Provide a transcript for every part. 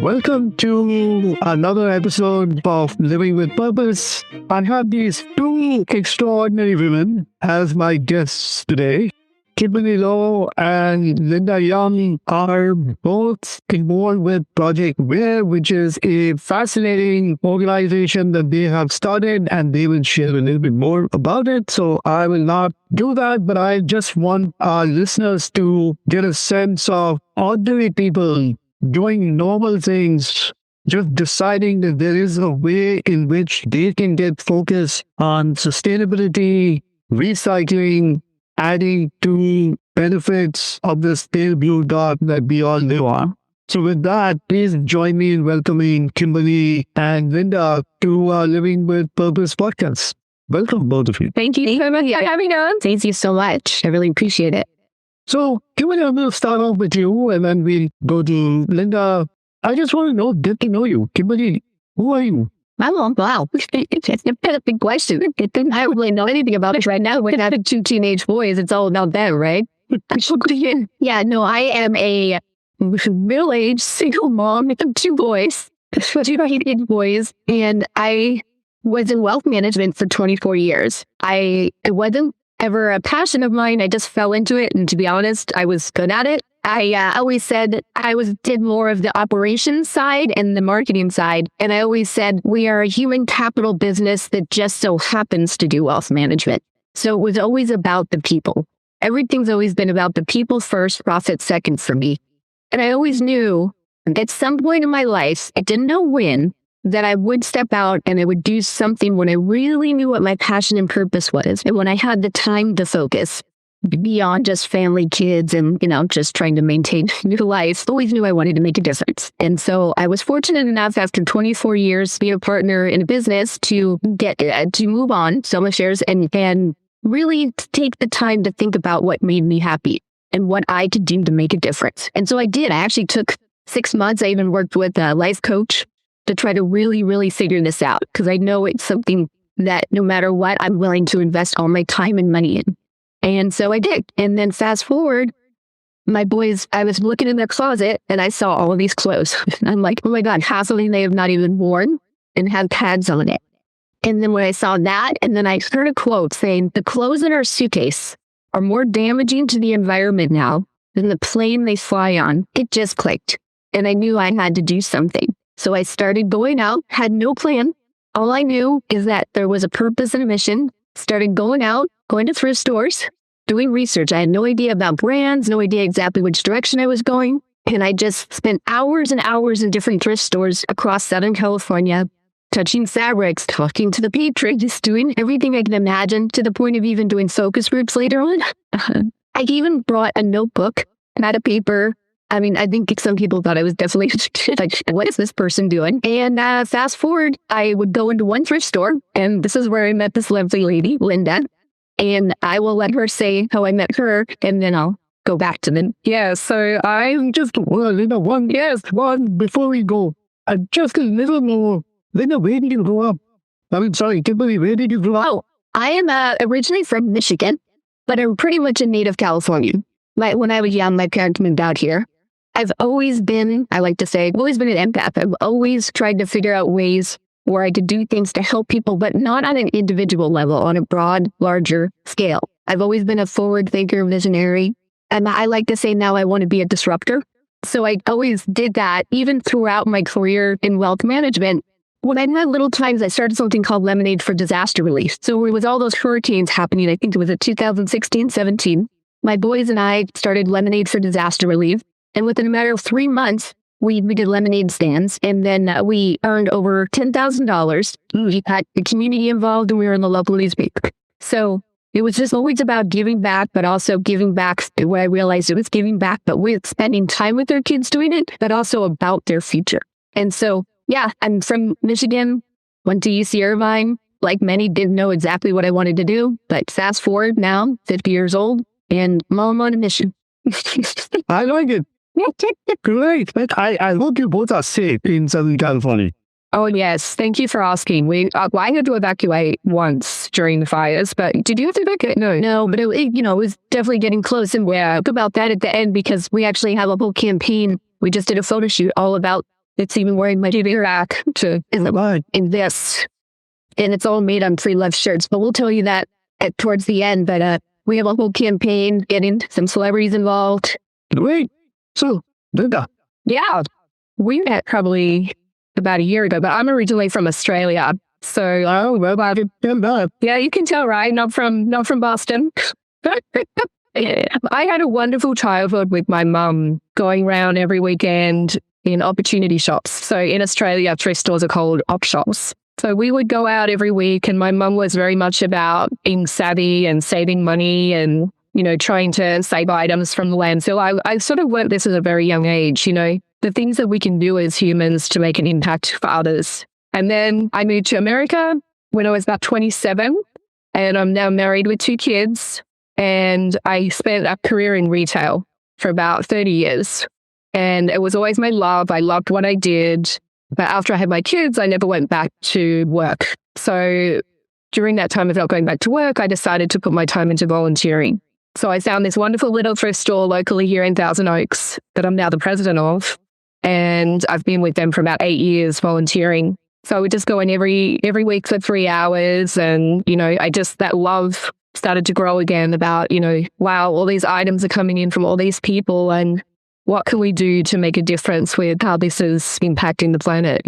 Welcome to another episode of Living with Purpose. I have these two extraordinary women as my guests today. Kimberley Lau and Linda Young are both involved with Project ReWear, which is a fascinating organization that they have started, and they will share a little bit more about it. So I will not do that, but I just want our listeners to get a sense of ordinary people doing normal things, just deciding that there is a way in which they can get focused on sustainability, recycling, adding to benefits of this pale blue dot that we all live on. So with that, please join me in welcoming Kimberley and Linda to Living with Purpose podcast. Welcome, both of you. Thank you for having us. Thank you so much. I really appreciate it. So, Kimberley, I'm going to start off with you, and then we'll go to Linda. I just want to get to know you. Kimberley, who are you? Wow. It's a big question. I don't really know anything about it right now. When I have two teenage boys, it's all about them, right? I am a middle-aged single mom of two boys, two teenage boys, and I was in wealth management for 24 years. It wasn't ever a passion of mine. I just fell into it, and to be honest, I was good at it. I always said did more of the operations side and the marketing side. And I always said, we are a human capital business that just so happens to do wealth management. So it was always about the people. Everything's always been about the people first, profit second for me. And I always knew at some point in my life, I didn't know when, that I would step out and I would do something when I really knew what my passion and purpose was. And when I had the time to focus beyond just family, kids, and, just trying to maintain new life, always knew I wanted to make a difference. And so I was fortunate enough after 24 years being a partner in a business to get to move on, sell my shares, and really take the time to think about what made me happy and what I could do to make a difference. And so I did. I actually took 6 months. I even worked with a life coach to try to really, really figure this out, because I know it's something that no matter what, I'm willing to invest all my time and money in. And so I did. And then fast forward, my boys, I was looking in their closet and I saw all of these clothes. And I'm like, oh my God, half of them they have not even worn and have tags on it. And then when I saw that, and then I heard a quote saying, the clothes in our suitcase are more damaging to the environment now than the plane they fly on. It just clicked. And I knew I had to do something. So I started going out, had no plan. All I knew is that there was a purpose and a mission. Started going out, going to thrift stores, doing research. I had no idea about brands, no idea exactly which direction I was going. And I just spent hours and hours in different thrift stores across Southern California, touching fabrics, talking to the patrons, just doing everything I can imagine, to the point of even doing focus groups later on. I even brought a notebook, pad of paper. I mean, I think some people thought I was definitely like, what is this person doing? And fast forward, I would go into one thrift store, and this is where I met this lovely lady, Linda. And I will let her say how I met her, and then I'll go back to them. Yeah, so I'm just, Linda, one, before we go, just a little more. Linda, where did you grow up? Kimberley, where did you grow up? Oh, I am originally from Michigan, but I'm pretty much a native Californian. When I was young, my parents moved out here. I've always been, I like to say, I've always been an empath. I've always tried to figure out ways where I could do things to help people, but not on an individual level, on a broad, larger scale. I've always been a forward thinker, visionary. And I like to say now I want to be a disruptor. So I always did that, even throughout my career in wealth management. When I had little times, I started something called Lemonade for Disaster Relief. So with all those hurricanes happening, I think it was in 2016, 17, my boys and I started Lemonade for Disaster Relief. And within a matter of 3 months, we did lemonade stands, and then we earned over $10,000. We got the community involved, and we were in the local newspaper. So it was just always about giving back, but also giving back where I realized it was giving back, but with spending time with their kids doing it, but also about their future. And so, yeah, I'm from Michigan, went to UC Irvine. Like many, didn't know exactly what I wanted to do, but fast forward now, 50 years old, and I'm on a mission. I like it. Great. I hope you both are safe in Southern California. Oh, yes. Thank you for asking. I had to evacuate once during the fires, but did you have to evacuate? No, but it was definitely getting close. And we talk about that at the end, because we actually have a whole campaign. We just did a photo shoot all about It's even wearing my TV rack to Right. invest. And it's all made on free love shirts. But we'll tell you that towards the end. But we have a whole campaign getting some celebrities involved. Great. So, Linda. Yeah. We met probably about a year ago, but I'm originally from Australia. So, Oh, well, I did that. yeah, you can tell, right? Not from Boston. I had a wonderful childhood with my mum going around every weekend in opportunity shops. So in Australia, thrift stores are called op shops. So we would go out every week, and my mum was very much about being savvy and saving money and, trying to save items from the landfill. I sort of learned this at a very young age, the things that we can do as humans to make an impact for others. And then I moved to America when I was about 27, and I'm now married with 2 kids. And I spent a career in retail for about 30 years. And it was always my love. I loved what I did. But after I had my kids, I never went back to work. So during that time of not going back to work, I decided to put my time into volunteering. So I found this wonderful little thrift store locally here in Thousand Oaks that I'm now the president of. And I've been with them for about 8 years volunteering. So I would just go in every week for 3 hours. And, that love started to grow again about, wow, all these items are coming in from all these people, and what can we do to make a difference with how this is impacting the planet,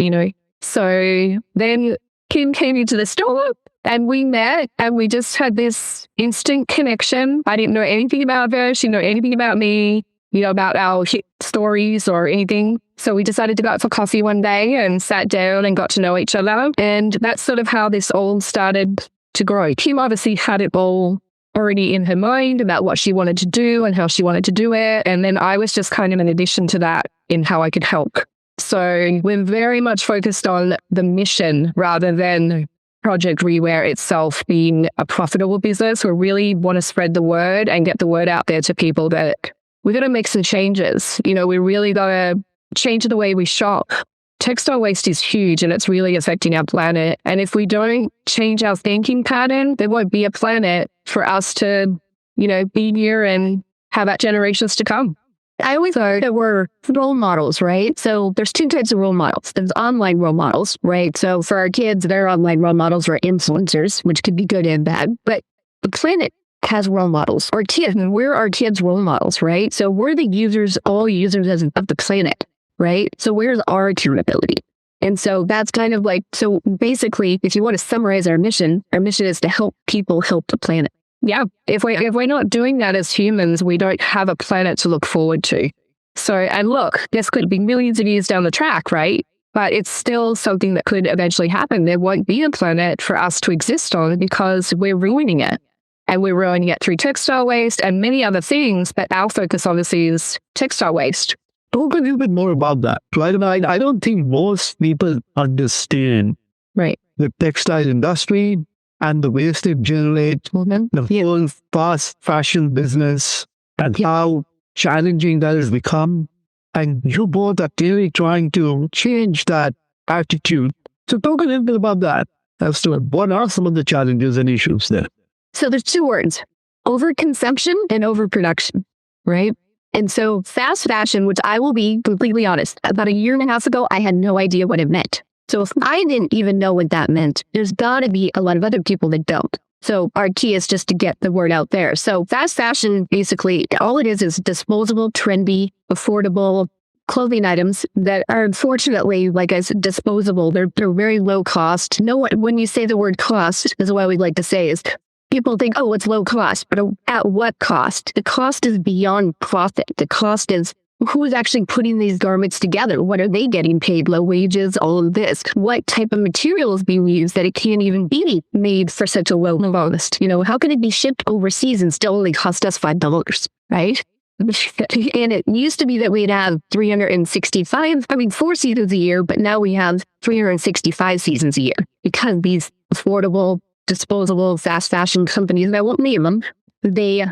So then Kim came into the store and we met, and we just had this instant connection. I didn't know anything about her. She didn't know anything about me, about our hit stories or anything. So we decided to go out for coffee one day and sat down and got to know each other. And that's sort of how this all started to grow. Kim obviously had it all already in her mind about what she wanted to do and how she wanted to do it. And then I was just kind of an addition to that in how I could help. So we're very much focused on the mission rather than Project ReWear itself being a profitable business. We really want to spread the word and get the word out there to people that we're going to make some changes. We really got to change the way we shop. Textile waste is huge, and it's really affecting our planet. And if we don't change our thinking pattern, there won't be a planet for us to, be here and have our generations to come. I always thought that we're role models, right? So there's 2 types of role models. There's online role models, right? So for our kids, their online role models are influencers, which could be good and bad. But the planet has role models. Our kids, and we're our kids' role models, right? So we're the users, all users of the planet. Right? So where's our accountability? And so that's kind of like, so basically, if you want to summarize our mission is to help people help the planet. Yeah. If we're not doing that as humans, we don't have a planet to look forward to. So, and look, this could be millions of years down the track, right? But it's still something that could eventually happen. There won't be a planet for us to exist on because we're ruining it. And we're ruining it through textile waste and many other things. But our focus obviously is textile waste. Talk a little bit more about that, right? And I don't think most people understand right the textile industry and the waste it generates, the whole fast fashion business, and how challenging that has become. And you both are clearly trying to change that attitude. So talk a little bit about that as to what are some of the challenges and issues there. So there's 2 words, overconsumption and overproduction, right? And so fast fashion, which I will be completely honest, about a year and a half ago, I had no idea what it meant. So if I didn't even know what that meant, there's got to be a lot of other people that don't. So our key is just to get the word out there. So fast fashion, basically, all it is disposable, trendy, affordable clothing items that are unfortunately, like I said, disposable. They're very low cost. When you say the word cost, is what we like to say is, people think, oh, it's low cost, but at what cost? The cost is beyond profit. The cost is who's actually putting these garments together? What are they getting paid? Low wages, all of this. What type of material is being used that it can't even be made for such a low cost? How can it be shipped overseas and still only cost us $5, right? And it used to be that we'd have 4 seasons a year, but now we have 365 seasons a year because these affordable, disposable fast fashion companies, I won't name them, they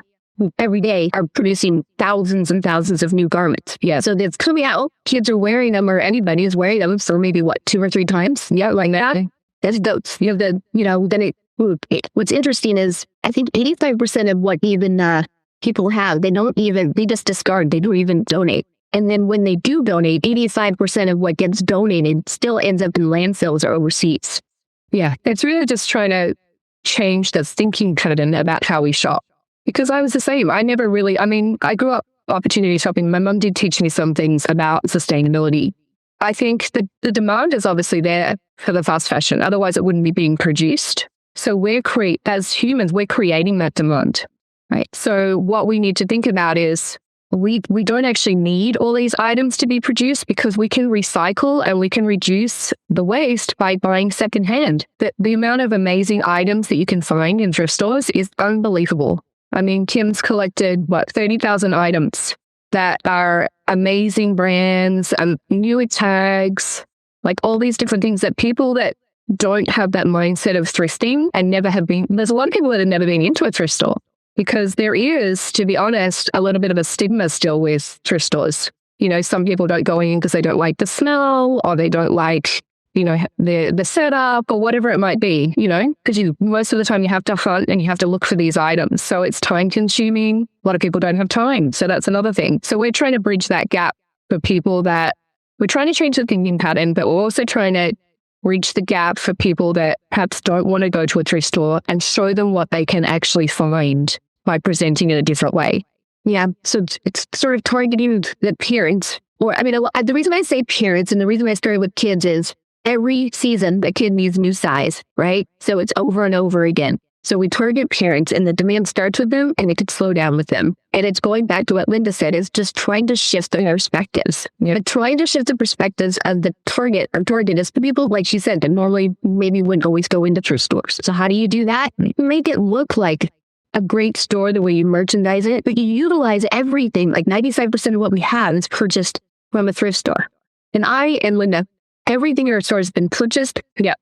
every day are producing thousands and thousands of new garments. Yeah. So it's coming out, kids are wearing them, or anybody is wearing them for maybe 2 or 3 times. Yeah, like that. That's goats. What's interesting is I think 85% of what even people have, they just discard. They don't even donate. And then when they do donate, 85% of what gets donated still ends up in landfills or overseas. Yeah, it's really just trying to change the thinking pattern about how we shop. Because I was the same. I grew up opportunity shopping. My mum did teach me some things about sustainability. I think the demand is obviously there for the fast fashion. Otherwise, it wouldn't be being produced. So as humans, we're creating that demand, right? So what we need to think about is we don't actually need all these items to be produced because we can recycle and we can reduce the waste by buying secondhand. The amount of amazing items that you can find in thrift stores is unbelievable. I mean, Kim's collected, 30,000 items that are amazing brands and new tags, like all these different things that people that don't have that mindset of thrifting and never have been, there's a lot of people that have never been into a thrift store because there is, to be honest, a little bit of a stigma still with thrift stores. You know, some people don't go in because they don't like the smell or they don't like, you know, the setup or whatever it might be, you know, because most of the time you have to hunt and you have to look for these items. So it's time consuming. A lot of people don't have time. So that's another thing. So we're trying to bridge that gap for people that we're trying to change the thinking pattern, but we're also trying to reach the gap for people that perhaps don't want to go to a thrift store and show them what they can actually find by presenting it a different way. Yeah. So it's sort of targeting the parents. The reason I say parents and the reason I started with kids is every season the kid needs new size, right? So it's over and over again. So we target parents and the demand starts with them and it could slow down with them. And it's going back to what Linda said, is just trying to shift the perspectives. Yeah. But trying to shift the perspectives of the target. Our target is the people, like she said, that normally maybe wouldn't always go into thrift stores. So how do you do that? Make it look like a great store the way you merchandise it, but you utilize everything. Like 95% of what we have is purchased from a thrift store. And I and Linda, everything in our store has been purchased. Yeah.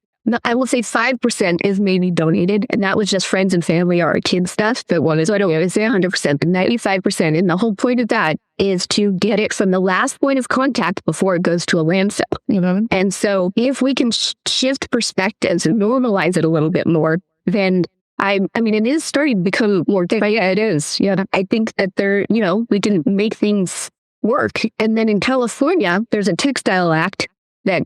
I will say 5% is maybe donated, and that was just friends and family or our kids' stuff. But one is, So I don't want to say 100%, but 95%. And the whole point of that is to get it from the last point of contact before it goes to a landfill. you know, And so if we can shift perspectives and normalize it a little bit more, then it is starting to become more different. yeah, it is. Yeah. I think that we can make things work. And then in California, there's a textile act that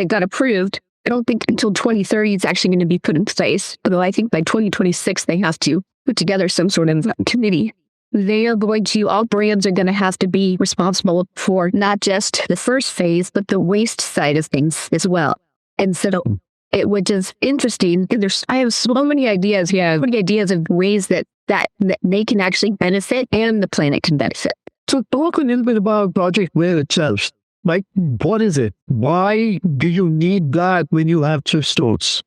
got approved. I don't think until 2030 it's actually going to be put in place. Although I think by 2026 they have to put together some sort of committee. All brands are going to have to be responsible for not just the first phase, but the waste side of things as well. And so which is interesting. I have so many ideas. Yeah. So many ideas of ways that they can actually benefit and the planet can benefit. So talk a little bit about Project ReWear itself. Like, what is it? Why do you need that when you have thrift stores?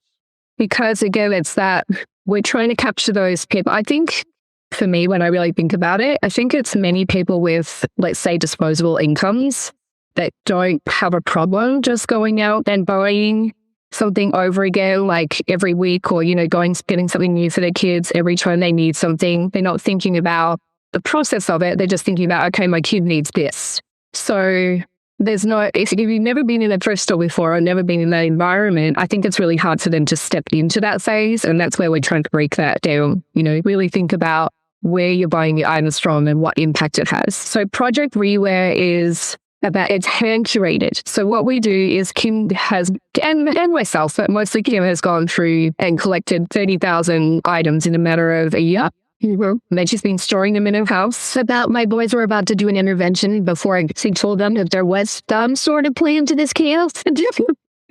Because again, it's that we're trying to capture those people. I think for me, when I really think about it, I think it's many people with, let's say, disposable incomes that don't have a problem just going out and buying something over again, like every week, or, getting something new for their kids every time they need something. They're not thinking about the process of it. They're just thinking about, okay, my kid needs this. So if you've never been in a thrift store before or never been in that environment, I think it's really hard for them to step into that phase. And that's where we're trying to break that down, really think about where you're buying your items from and what impact it has. So Project ReWear it's hand curated. So what we do is Kim has, and myself, but mostly Kim has gone through and collected 30,000 items in a matter of a year. And then she's been storing them in her house. My boys were about to do an intervention before I told them that there was some sort of plan to this chaos.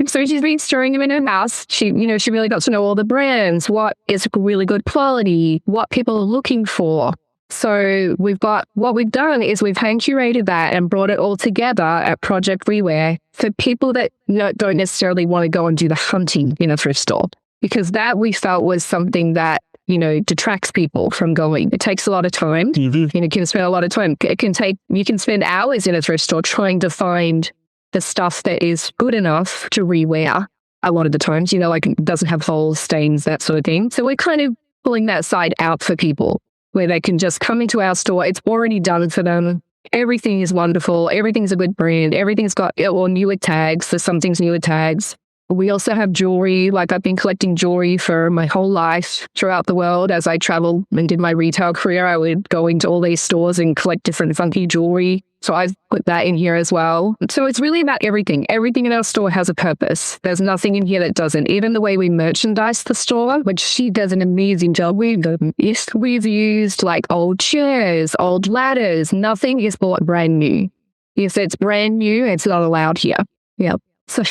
So she's been storing them in her house. She really got to know all the brands, what is really good quality, what people are looking for. So what we've done is we've hand curated that and brought it all together at Project ReWear for people that don't necessarily want to go and do the hunting in a thrift store, because that we felt was something that detracts people from going. It takes a lot of time. Mm-hmm. You can spend a lot of time. You can spend hours in a thrift store trying to find the stuff that is good enough to rewear a lot of the times, like it doesn't have holes, stains, that sort of thing. So we're kind of pulling that side out for people where they can just come into our store. It's already done for them. Everything is wonderful. Everything's a good brand. Everything's got newer tags. So some things newer tags. We also have jewelry. Like I've been collecting jewelry for my whole life throughout the world. As I traveled and did my retail career, I would go into all these stores and collect different funky jewelry. So I've put that in here as well. So it's really about everything. Everything in our store has a purpose. There's nothing in here that doesn't. Even the way we merchandise the store, which she does an amazing job. We've used like old chairs, old ladders. Nothing is bought brand new. If it's brand new, it's not allowed here. Yep. So,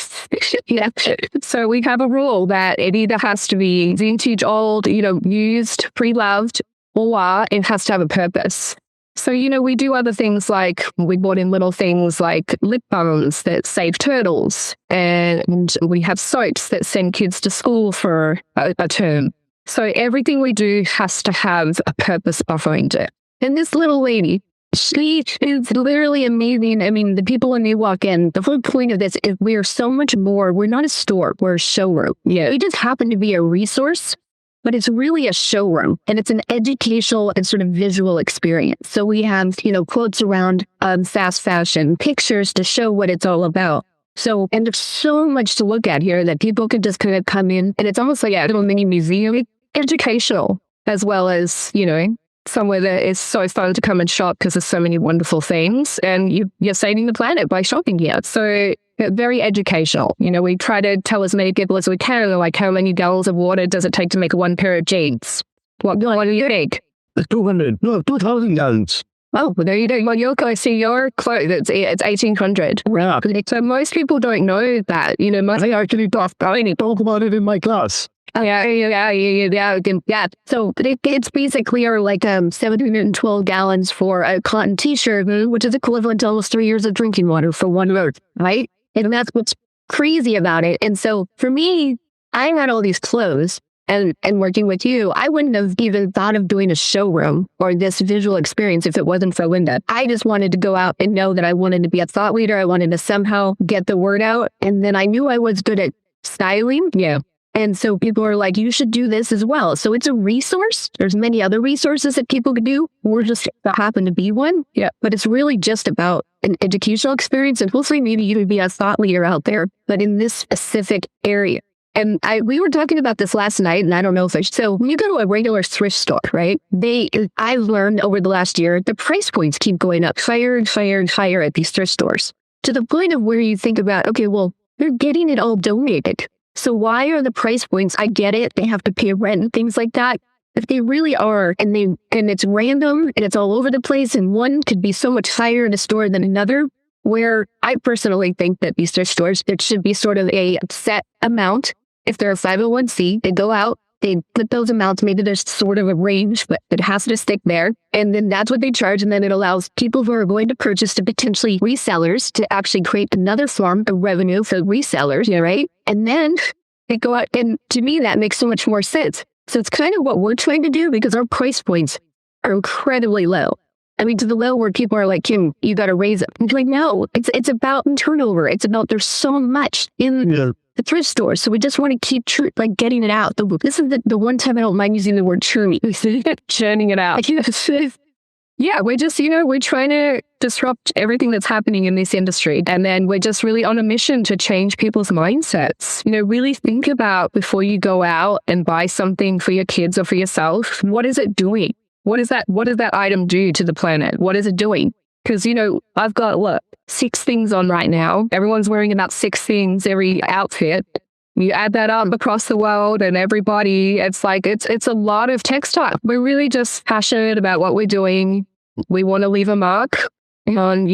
yeah. So we have a rule that it either has to be vintage, old, used, pre-loved, or it has to have a purpose. So, we do other things like we bought in little things like lip balms that save turtles, and we have soaps that send kids to school for a term. So everything we do has to have a purpose behind it. And this little lady, she is literally amazing. I mean, the people when they walk in, the whole point of this is we are so much more. We're not a store. We're a showroom. Yeah. We just happen to be a resource, but it's really a showroom, and it's an educational and sort of visual experience. So we have, quotes around fast fashion, pictures to show what it's all about. So, and there's so much to look at here that people can just kind of come in, and it's almost like a little mini museum. It's educational as well as, somewhere that is so fun to come and shop because there's so many wonderful things, and you're saving the planet by shopping here. So very educational. We try to tell as many people as we can, like how many gallons of water does it take to make one pair of jeans? What do you think? 2,000 gallons. Oh, well, there you go. Well, I see your clothes, it's 1,800. Yeah. So most people don't know that. I actually talk about it in my class. Yeah. So it's basically like 712 gallons for a cotton t-shirt, which is equivalent to almost 3 years of drinking water for 1 month, right? And that's what's crazy about it. And so for me, I had all these clothes, and working with you, I wouldn't have even thought of doing a showroom or this visual experience if it wasn't for Linda. I just wanted to go out and know that I wanted to be a thought leader. I wanted to somehow get the word out. And then I knew I was good at styling. Yeah. And so people are like, you should do this as well. So it's a resource. There's many other resources that people could do. We're just happen to be one. Yeah. But it's really just about an educational experience. And hopefully maybe you would be a thought leader out there, but in this specific area. And we were talking about this last night, and I don't know if so when you go to a regular thrift store, right? I've learned over the last year, the price points keep going up higher and higher and higher at these thrift stores, to the point of where you think about, okay, well, they're getting it all donated. So why are the price points? I get it. They have to pay rent and things like that. If they really are, and it's random and it's all over the place, and one could be so much higher in a store than another, where I personally think that these thrift stores, there should be sort of a set amount. If they're a 501c, they go out, they put those amounts, maybe there's sort of a range, but it has to stick there. And then that's what they charge. And then it allows people who are going to purchase to potentially resellers to actually create another form of revenue for resellers, right? And then they go out. And to me, that makes so much more sense. So it's kind of what we're trying to do, because our price points are incredibly low. I mean, to the level where people are like, Kim, you got to raise it. I'm like, no, it's about turnover. It's about, there's so much in the thrift store. So we just want to keep getting it out. This is the one time I don't mind using the word churning. Churning it out. Yeah, we're just, we're trying to disrupt everything that's happening in this industry. And then we're just really on a mission to change people's mindsets. Really think about before you go out and buy something for your kids or for yourself, what is it doing? What does that item do to the planet? What is it doing? Because, I've got, 6 things on right now. Everyone's wearing about 6 things, every outfit. You add that up across the world and everybody, it's a lot of textile. We're really just passionate about what we're doing. We want to leave a mark on,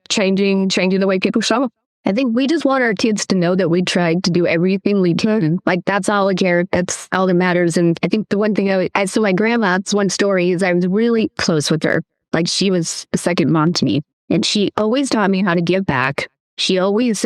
changing the way people shop. I think we just want our kids to know that we tried to do everything we can. That's all I care. That's all that matters. And I think the one thing so my grandma's one story is I was really close with her. She was a second mom to me. And she always taught me how to give back. She always,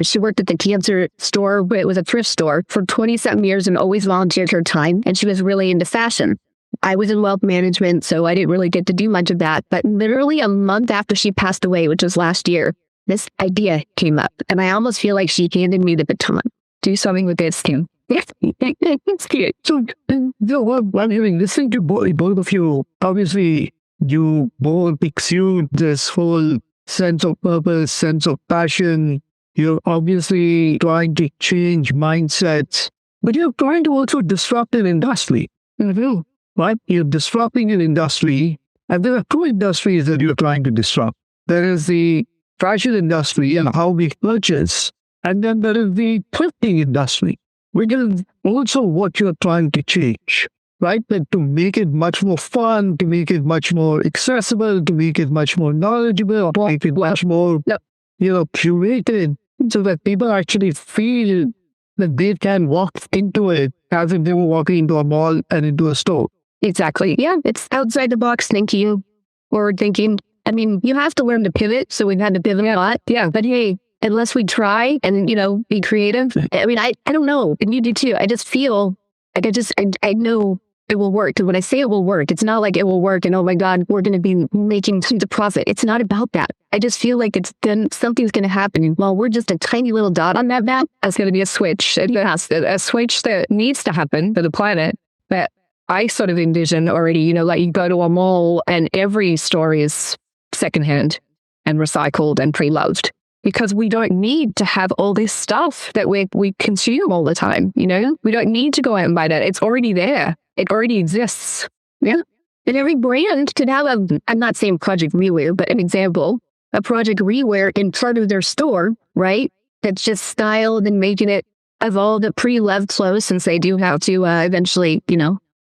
she worked at the cancer store, but it was a thrift store for 20-something years and always volunteered her time. And she was really into fashion. I was in wealth management, so I didn't really get to do much of that. But literally a month after she passed away, which was last year, this idea came up. And I almost feel like she handed me the baton. Do something with this, Kim. It's cute. So, I'm hearing, listening to both of you, obviously, you both exude this whole sense of purpose, sense of passion, You're obviously trying to change mindsets, but you're trying to also disrupt an industry. Right? You're disrupting an industry, and there are two industries that you're trying to disrupt. There is the fashion industry and how we purchase, and then there is the thrifting industry, which is also what you're trying to change. Right? But to make it much more fun, to make it much more accessible, to make it much more knowledgeable, to make it much more, curated, so that people actually feel that they can walk into it as if they were walking into a mall and into a store. Exactly. Yeah, it's outside the box thinking, forward thinking. I mean, you have to learn to pivot, so we've had to pivot a lot. Yeah. But hey, unless we try and, be creative, I mean, I don't know, and you do too. I just feel like I know it will work. Because when I say it will work, it's not like it will work and, oh my God, we're going to be making tons of profit. It's not about that. I just feel like something's going to happen. While we're just a tiny little dot on that map, That's going to be a switch. It has a switch that needs to happen for the planet. But I sort of envision already, like you go to a mall and every store is secondhand and recycled and pre-loved. Because we don't need to have all this stuff that we consume all the time, We don't need to go out and buy that. It's already there. It already exists. Yeah. And every brand could have I'm not saying Project ReWear, but an example, a Project ReWear in front of their store, right? That's just styled and making it of all the pre-loved clothes, since they do have to eventually,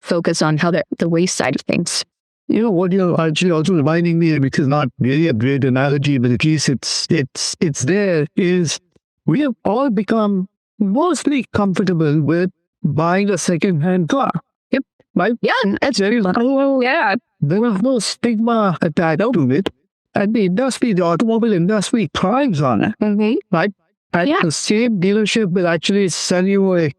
focus on how the waste side of things. What you're actually also reminding me, which is not really a great analogy, but at least it's there, is we have all become mostly comfortable with buying a second-hand car. Yep. Right? Yeah. That's very well. Yeah. There is no stigma attached to it. And the automobile industry thrives on it. Mm-hmm. Right? And the same dealership will actually sell you a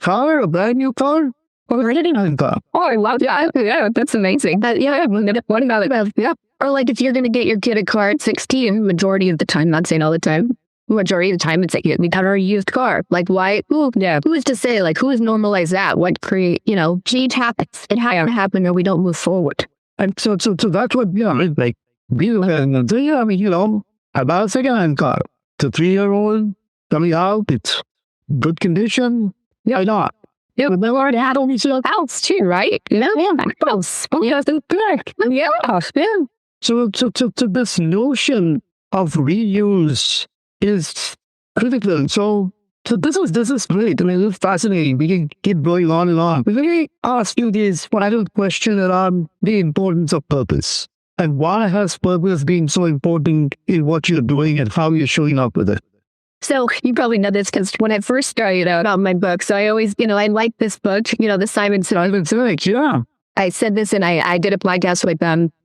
brand new car, or a second-hand car. Oh, I love that. Yeah, that's amazing. What about it? Yeah. Or like if you're going to get your kid a car at 16, majority of the time, not saying all the time, majority of the time, it's like we got our used car. Like why? Who is to say? Like who has normalized that? What create? Change happens. It has to happen, or we don't move forward. And so that's what it's like. I bought a second-hand car. It's a 3-year-old coming out. It's good condition. Yeah, why not? Yeah, but they already had all these little house too, right? House. Yeah. So this notion of reuse is critical. So this is great. I mean, this is fascinating. We can keep going on and on. Let me ask you this final question around the importance of purpose. And why has purpose been so important in what you're doing and how you're showing up with it? So you probably know this because when I first started out on my book, so I always, I like this book, the Simon Sinek. Yeah. I said this and I did a podcast with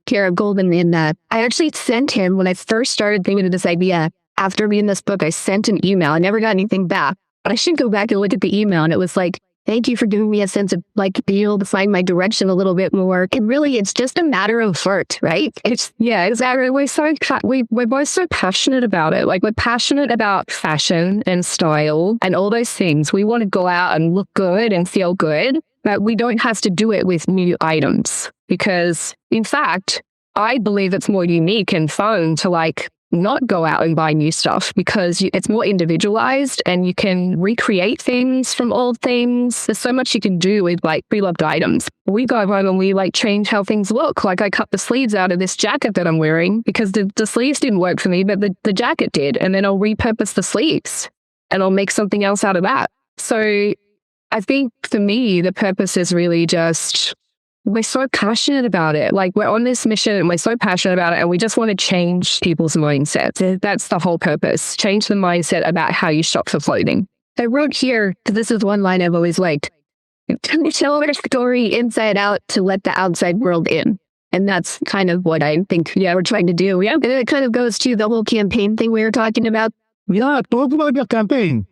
Kara Golden and I actually sent him, when I first started thinking of this idea, after reading this book, I sent an email. I never got anything back, but I should go back and look at the email. And it was like, thank you for giving me a sense of being able to find my direction a little bit more. And really, it's just a matter of heart, right? Exactly. We're both so passionate about it. Like we're passionate about fashion and style and all those things. We want to go out and look good and feel good, but we don't have to do it with new items because, in fact, I believe it's more unique and fun to not go out and buy new stuff because it's more individualized and you can recreate things from old things. There's so much you can do with pre-loved items. We go home and we change how things look. Like I cut the sleeves out of this jacket that I'm wearing because the sleeves didn't work for me, but the jacket did. And then I'll repurpose the sleeves and I'll make something else out of that. So I think for me, the purpose is really just we're so passionate about it. We're on this mission and we're so passionate about it and we just want to change people's mindsets. That's the whole purpose. Change the mindset about how you shop for clothing. I wrote here, because this is one line I've always liked, tell our story inside out to let the outside world in. And that's kind of what I think we're trying to do. Yeah. And it kind of goes to the whole campaign thing we were talking about. Yeah, talk about your campaign.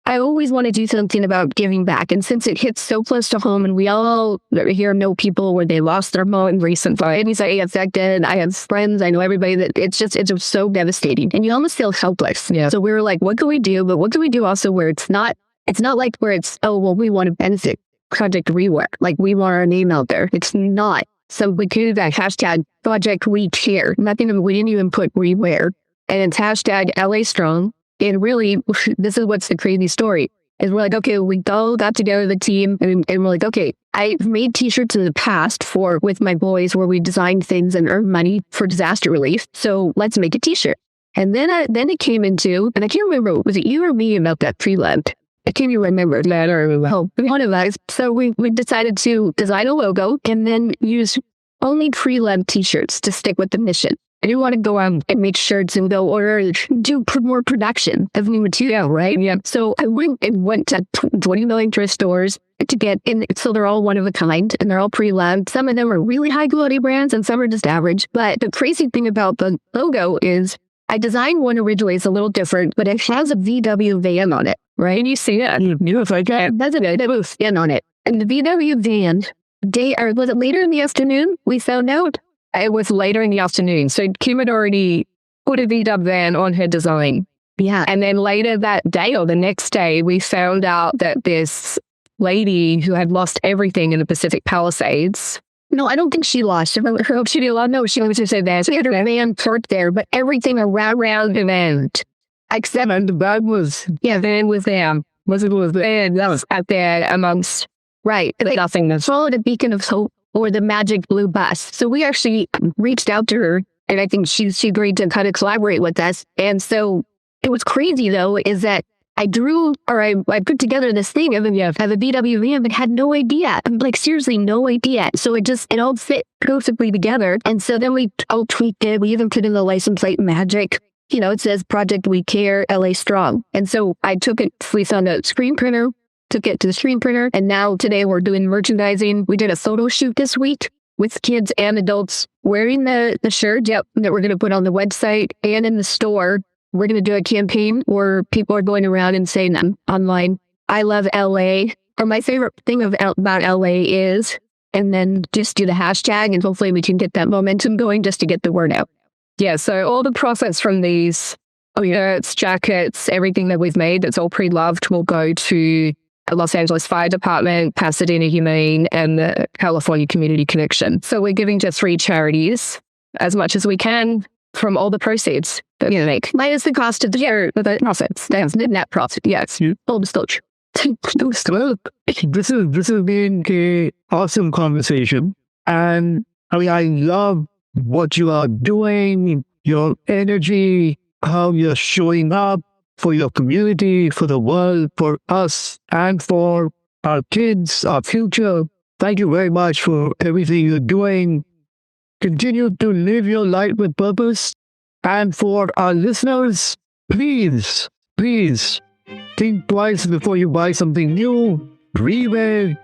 I always want to do something about giving back. And since it hits so close to home and we all here know people where they lost their home recently, and he's affected, I have friends, I know everybody that it's just so devastating. And you almost feel helpless. Yeah. So we were like, what can we do? But what can we do also where it's not like where it's, oh, well, we want to benefit Project ReWear. We want our name out there. It's not. So we could do that hashtag Project We Care. We didn't even put ReWear. And it's hashtag LA Strong. And really, this is what's the crazy story. Is we're like, okay, we all got together, the team, and we're like, okay, I've made t-shirts in the past with my boys where we designed things and earned money for disaster relief. So let's make a t-shirt. And then it came into, and I can't remember, was it you or me about that pre-lent? I can't even remember. One of us. So we decided to design a logo and then use only pre-lent t-shirts to stick with the mission. I didn't want to go out and make shirts and go order, do more production of new material, right? Yeah. So I went to 20 million thrift stores to get in. So they're all one of a kind and they're all pre-loved. Some of them are really high quality brands and some are just average. But the crazy thing about the logo is I designed one originally. It's a little different, but it has a VW van on it, right? And you see it. Yes, I can. That's a good van on it. And the VW van, was it later in the afternoon? We found out. It was later in the afternoon. So Kim had already put a VW van on her design. Yeah. And then later that day or the next day, we found out that this lady who had lost everything in the Pacific Palisades. No, I don't think she lost. She did a lot. No, she was just a van. She had her van parked there, but everything around the van. Except, and the bag was, van was there. And that was out there amongst, right. nothing. That's followed a beacon of hope. Or the magic blue bus. So we actually reached out to her, and I think she agreed to kind of collaborate with us. And so it was crazy, though, is that I put together this thing of a VW van, but had no idea. I'm like, seriously, no idea. So it all fit perfectly together. And so then we all tweaked it. We even put in the license plate magic. It says Project We Care, LA Strong. And so I took it, we found a screen printer, took it to the screen printer, and now today we're doing merchandising. We did a photo shoot this week with kids and adults wearing the shirt, that we're going to put on the website and in the store. We're going to do a campaign where people are going around and saying online, I love LA, or my favorite thing about LA is, and then just do the hashtag, and hopefully we can get that momentum going just to get the word out. Yeah, so all the profits from these shirts, jackets, everything that we've made that's all pre-loved will go to Los Angeles Fire Department, Pasadena Humane, and the California Community Connection. So we're giving to 3 charities as much as we can from all the proceeds that we make. Minus the cost of the profits. That's the net profit. Yes. Full disclosure. Well, this has been an awesome conversation. And I love what you are doing, your energy, how you're showing up for your community, for the world, for us, and for our kids, our future. Thank you very much for everything you're doing. Continue to live your life with purpose. And for our listeners, please think twice before you buy something new. ReWear,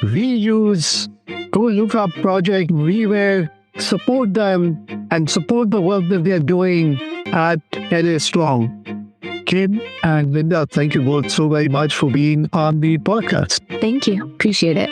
reuse. Go look up Project ReWear. Support them and support the work that they're doing at LA Strong. Kim and Linda, thank you both so very much for being on the podcast. Thank you. Appreciate it.